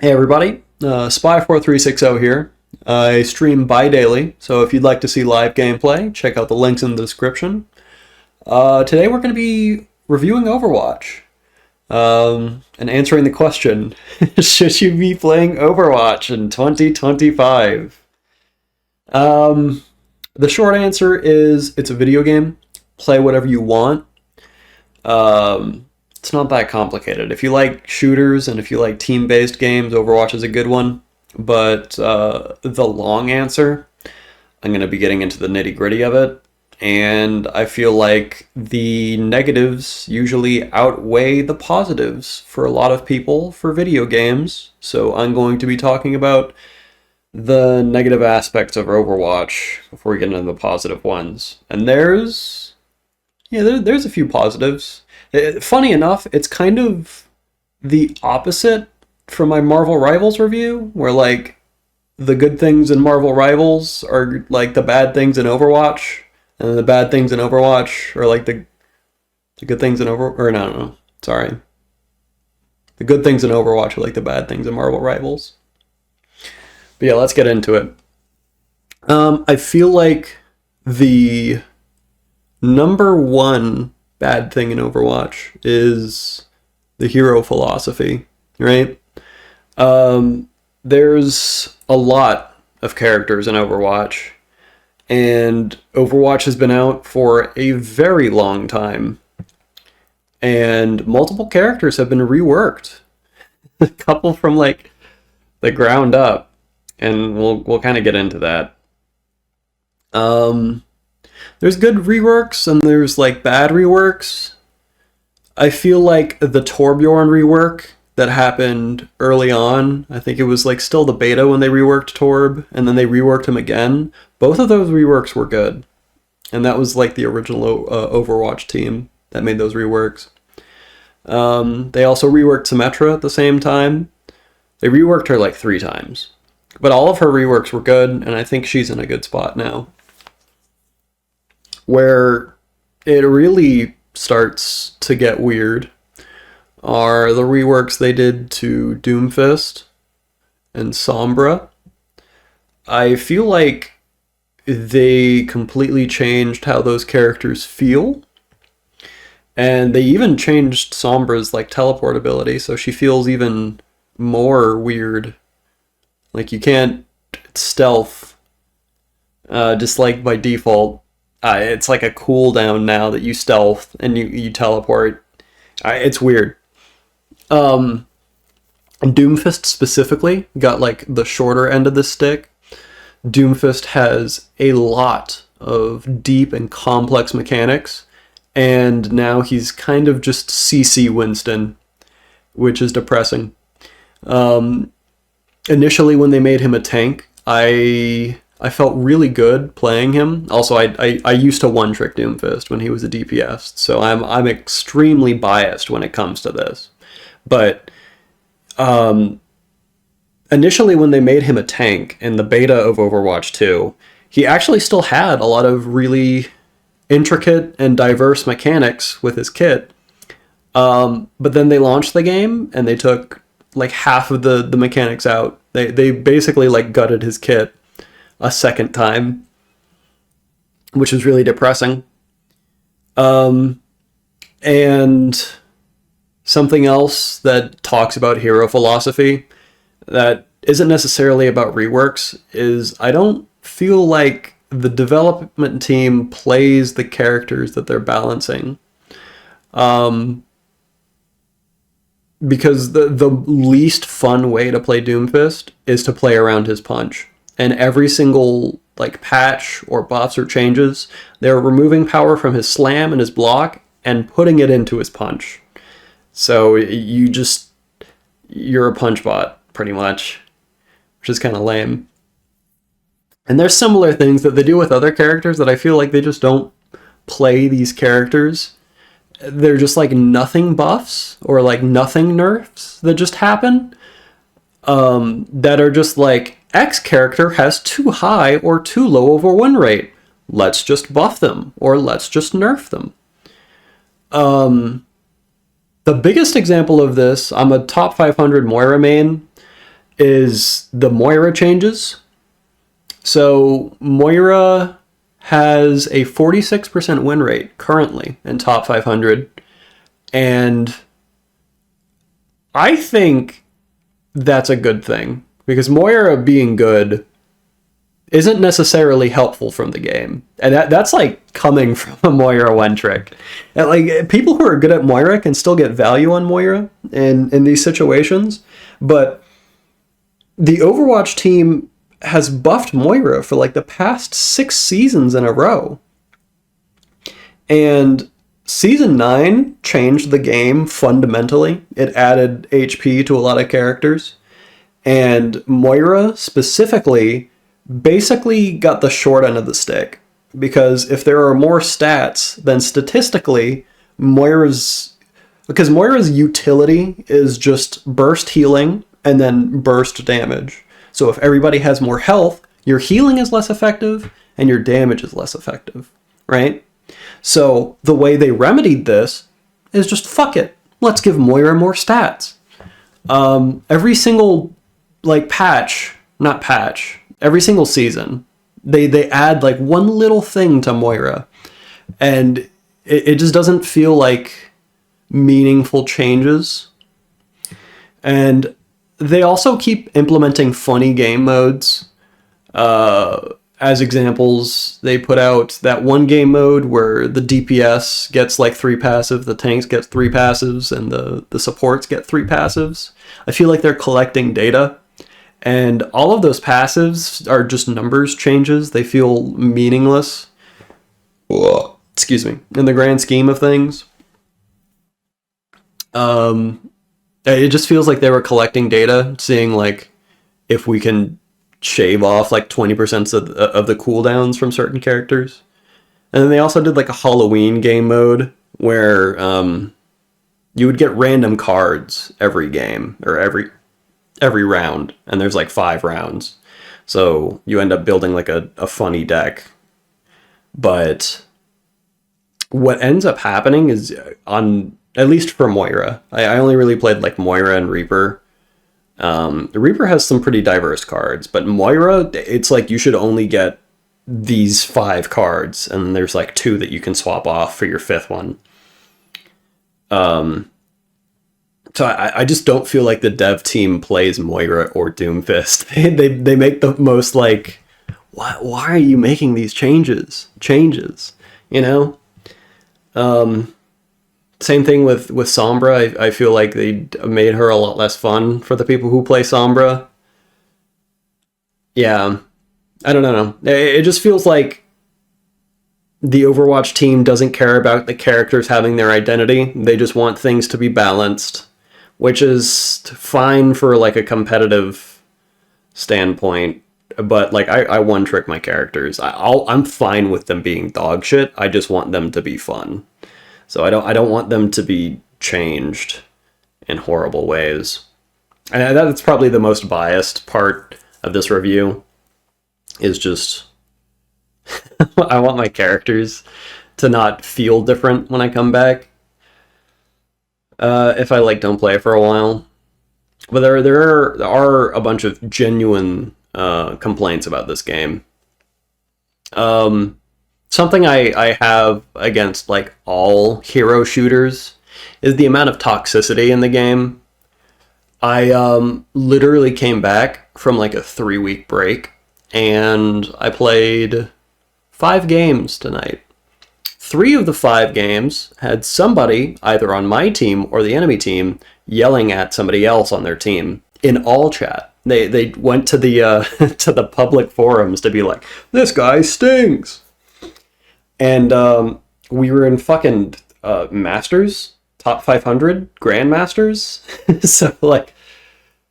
Hey everybody, Spy4360 here. I stream bi-daily, so if you'd like to see live gameplay, check out the links in the description. Today we're going to be reviewing Overwatch, and answering the question, should you be playing Overwatch in 2025? Um, the short answer is it's a video game. Play whatever you want. It's not that complicated. If you like shooters and if you like team-based games, Overwatch is a good one. But the long answer, I'm going to be getting into the nitty-gritty of it. And I feel like the negatives usually outweigh the positives for a lot of people for video games. So I'm going to be talking about the negative aspects of Overwatch before we get into the positive ones. And there's a few positives. Funny enough, it's kind of the opposite from my Marvel Rivals review, where like the good things in Marvel Rivals are like the bad things in Overwatch, and the bad things in Overwatch are like the good things in no, sorry. The good things in Overwatch are like the bad things in Marvel Rivals. But yeah, let's get into it. I feel like the number one bad thing in Overwatch is the hero philosophy, right? There's a lot of characters in Overwatch, and Overwatch has been out for a very long time, and multiple characters have been reworked. A couple from like the ground up, and we'll kind of get into that. There's good reworks and there's like bad reworks. I feel like the Torbjorn rework that happened early on, I think it was like still the beta when they reworked Torb, and then they reworked him again. Both of those reworks were good. And that was like the original Overwatch team that made those reworks. They also reworked Symmetra at the same time. They reworked her like 3 times. But all of her reworks were good, and I think she's in a good spot now. Where it really starts to get weird are the reworks they did to Doomfist and Sombra. I feel like they completely changed how those characters feel. And they even changed Sombra's like teleport ability, so she feels even more weird. Like you can't stealth just like by default. It's like a cooldown now that you stealth and you teleport. It's weird. Doomfist specifically got like the shorter end of the stick. Doomfist has a lot of deep and complex mechanics, and now he's kind of just CC Winston, which is depressing. Initially, when they made him a tank, I felt really good playing him. Also, I used to one-trick Doomfist when he was a DPS, so I'm extremely biased when it comes to this. But initially, when they made him a tank in the beta of Overwatch 2, he actually still had a lot of really intricate and diverse mechanics with his kit. But then they launched the game, and they took like half of the mechanics out. They basically like gutted his kit a second time, which is really depressing. And something else that talks about hero philosophy that isn't necessarily about reworks is I don't feel like the development team plays the characters that they're balancing. Because the least fun way to play Doomfist is to play around his punch. And every single like patch or buffs or changes, they're removing power from his slam and his block and putting it into his punch. So you're a punch bot pretty much, which is kind of lame. And there's similar things that they do with other characters that I feel like they just don't play these characters. They're just like nothing buffs or like nothing nerfs that just happen. That are just like, X character has too high or too low of a win rate. Let's just buff them, or let's just nerf them. The biggest example of this, I'm a top 500 Moira main. is the Moira changes. So Moira has a 46% win rate currently in top 500. And I think that's a good thing, because Moira being good isn't necessarily helpful from the game. And that's like coming from a Moira one trick. And like, people who are good at Moira can still get value on Moira in these situations. But the Overwatch team has buffed Moira for like the past 6 seasons in a row. And Season 9 changed the game fundamentally. It added HP to a lot of characters. And Moira specifically basically got the short end of the stick. Because if there are more stats, then statistically, Moira's utility is just burst healing and then burst damage. So if everybody has more health, your healing is less effective and your damage is less effective, right? So the way they remedied this is just fuck it. Let's give Moira more stats. Every single every single season, they add like one little thing to Moira, and it just doesn't feel like meaningful changes. And they also keep implementing funny game modes. As examples, they put out that one game mode where the DPS gets like 3 passives, the tanks get 3 passives, and the supports get 3 passives. I feel like they're collecting data, and all of those passives are just numbers changes. They feel meaningless. Excuse me. In the grand scheme of things. It just feels like they were collecting data, seeing like if we can shave off like 20% of the cooldowns from certain characters. And then they also did like a Halloween game mode where you would get random cards every game or every round, and there's like 5 rounds. So you end up building like a funny deck. But what ends up happening is, at least for Moira, I only really played like Moira and Reaper. Reaper has some pretty diverse cards, but Moira, it's like you should only get these 5 cards, and there's like 2 that you can swap off for your 5th one. So I just don't feel like the dev team plays Moira or Doomfist. They make the most like, why are you making these changes? You know? Same thing with Sombra. I feel like they made her a lot less fun for the people who play Sombra. Yeah, I don't know. It just feels like the Overwatch team doesn't care about the characters having their identity. They just want things to be balanced, which is fine for like a competitive standpoint. But like I one trick my characters. I'm fine with them being dog shit. I just want them to be fun. So I don't want them to be changed in horrible ways. And that's probably the most biased part of this review, is just I want my characters to not feel different when I come back. If I like don't play for a while. But there are a bunch of genuine complaints about this game. Something I have against like all hero shooters is the amount of toxicity in the game. I literally came back from like a 3-week break, and I played 5 games tonight. 3 of the 5 games had somebody either on my team or the enemy team yelling at somebody else on their team in all chat. They went to the to the public forums to be like, this guy stinks. And we were in fucking Masters, top 500 Grandmasters. So like,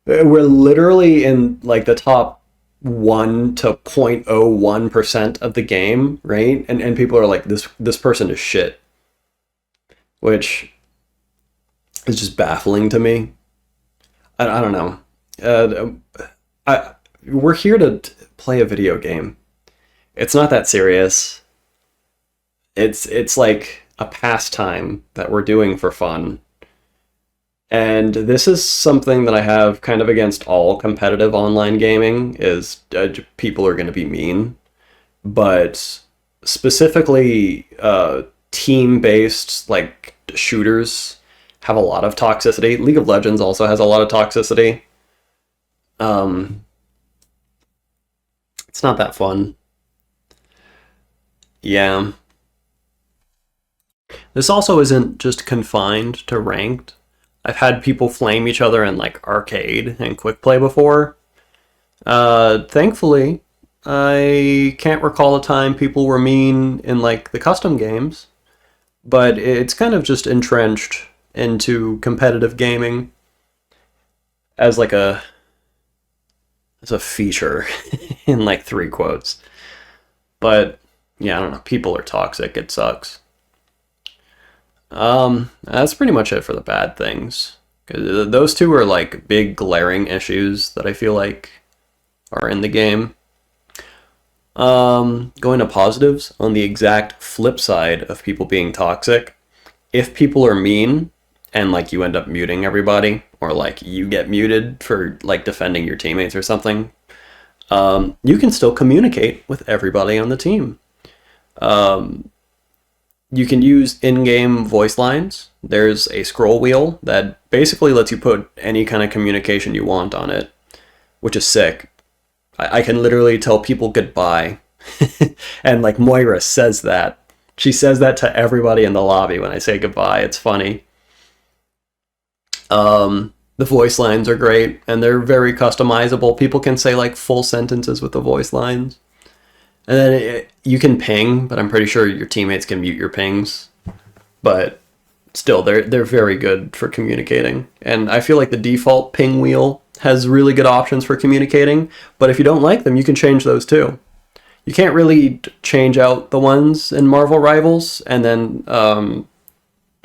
we're literally in like the top 1 to 0.01% of the game, right? And people are like, this person is shit, which is just baffling to me. I don't know. We're here to play a video game. It's not that serious. It's like a pastime that we're doing for fun. And this is something that I have kind of against all competitive online gaming is people are going to be mean, but specifically team-based like shooters have a lot of toxicity. League of Legends also has a lot of toxicity. It's not that fun. Yeah. This also isn't just confined to ranked. I've had people flame each other in like arcade and quick play before. Thankfully, I can't recall a time people were mean in like the custom games, but it's kind of just entrenched into competitive gaming as like as a feature in like 3 quotes. But yeah, I don't know. People are toxic. It sucks. That's pretty much it for the bad things. 'Cause those two are like big glaring issues that I feel like are in the game. Going to positives, on the exact flip side of people being toxic, if people are mean and like you end up muting everybody, or like you get muted for like defending your teammates or something, you can still communicate with everybody on the team. You can use in-game voice lines. There's a scroll wheel that basically lets you put any kind of communication you want on it, which is sick. I can literally tell people goodbye. And like Moira says that. She says that to everybody in the lobby when I say goodbye. It's funny. The voice lines are great, and they're very customizable. People can say like full sentences with the voice lines. And then you can ping, but I'm pretty sure your teammates can mute your pings. But still, they're very good for communicating. And I feel like the default ping wheel has really good options for communicating. But if you don't like them, you can change those too. You can't really change out the ones in Marvel Rivals. And then,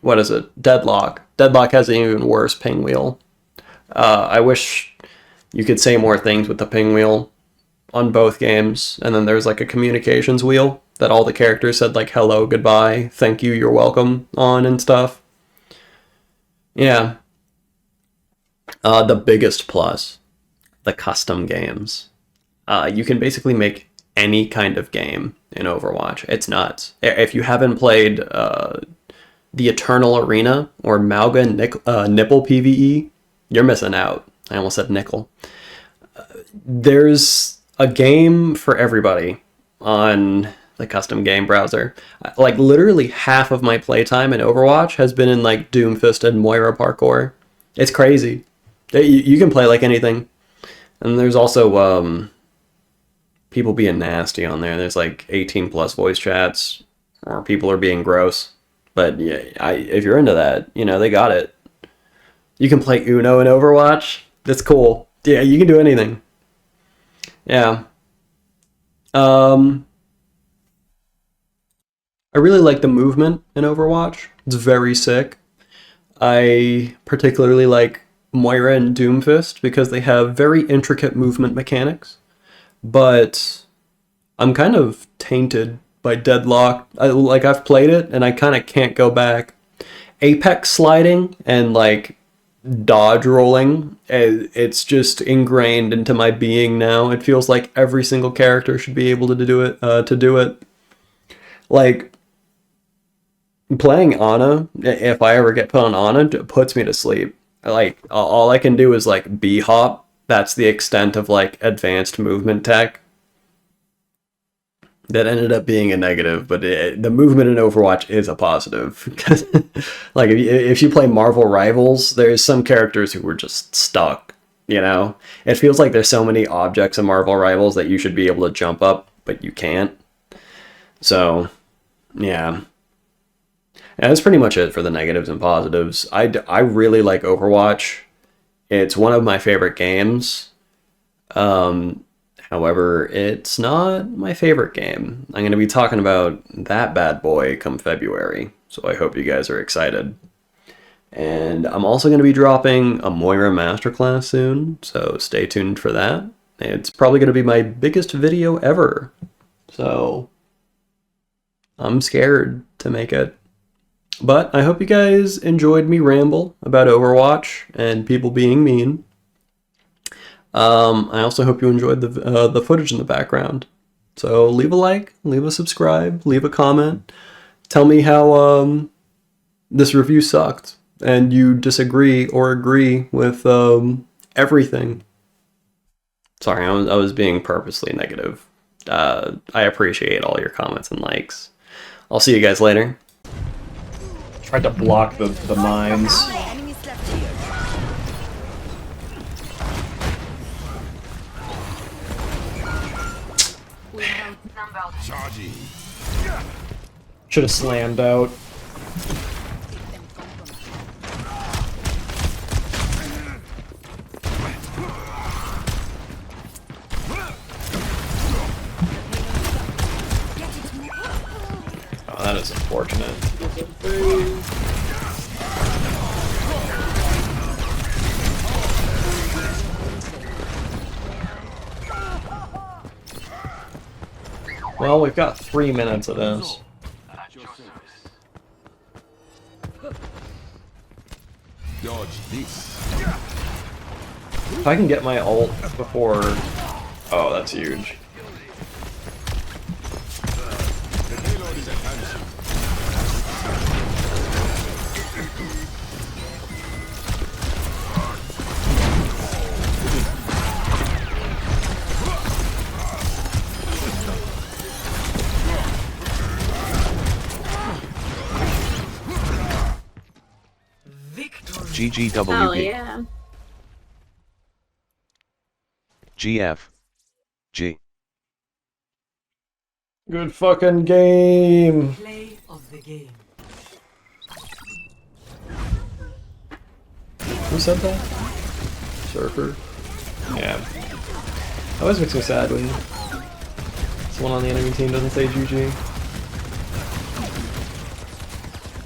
what is it? Deadlock. Deadlock has an even worse ping wheel. I wish you could say more things with the ping wheel on both games, and then there's like a communications wheel that all the characters said like hello, goodbye, thank you, you're welcome on and stuff. Yeah. The biggest plus, the custom games. You can basically make any kind of game in Overwatch. It's nuts. If you haven't played the Eternal Arena or Mauga Nipple PvE, you're missing out. I almost said nickel. There's a game for everybody on the custom game browser. Like literally half of my playtime in Overwatch has been in like Doomfist and Moira parkour. It's crazy. You can play like anything. And there's also people being nasty on there. There's like 18 plus voice chats, or people are being gross. But yeah, if you're into that, they got it. You can play Uno in Overwatch. That's cool. Yeah, you can do anything. Yeah. I really like the movement in Overwatch. It's very sick. I particularly like Moira and Doomfist because they have very intricate movement mechanics. But I'm kind of tainted by Deadlock. I've played it and I kind of can't go back. Apex sliding and like dodge rolling, it's just ingrained into my being now. It feels like every single character should be able to do it. Like playing Ana, if I ever get put on Ana, it puts me to sleep. Like all I can do is like B hop. That's the extent of like advanced movement tech. That ended up being a negative, but the movement in Overwatch is a positive. Like if you play Marvel Rivals, there's some characters who were just stuck. It feels like there's so many objects in Marvel Rivals that you should be able to jump up, but you can't. So, yeah. And that's pretty much it for the negatives and positives. I really like Overwatch. It's one of my favorite games. However, it's not my favorite game. I'm going to be talking about that bad boy come February, so I hope you guys are excited. And I'm also going to be dropping a Moira masterclass soon, so stay tuned for that. It's probably going to be my biggest video ever, so I'm scared to make it. But I hope you guys enjoyed me ramble about Overwatch and people being mean. I also hope you enjoyed the footage in the background. So leave a like, leave a subscribe, leave a comment. Tell me how this review sucked and you disagree or agree with everything. Sorry, I was being purposely negative. I appreciate all your comments and likes. I'll see you guys later. Tried to block the mines. Should have slammed out. Oh, that is unfortunate. Well, we've got 3 minutes of this. Dodge this. If I can get my ult before... Oh, that's huge. The payload is at hand. GGWP. Oh yeah. GF. G. Good fucking game. Play of the game. Who said that? Surfer. Yeah. That always makes me sad when someone on the enemy team doesn't say GG.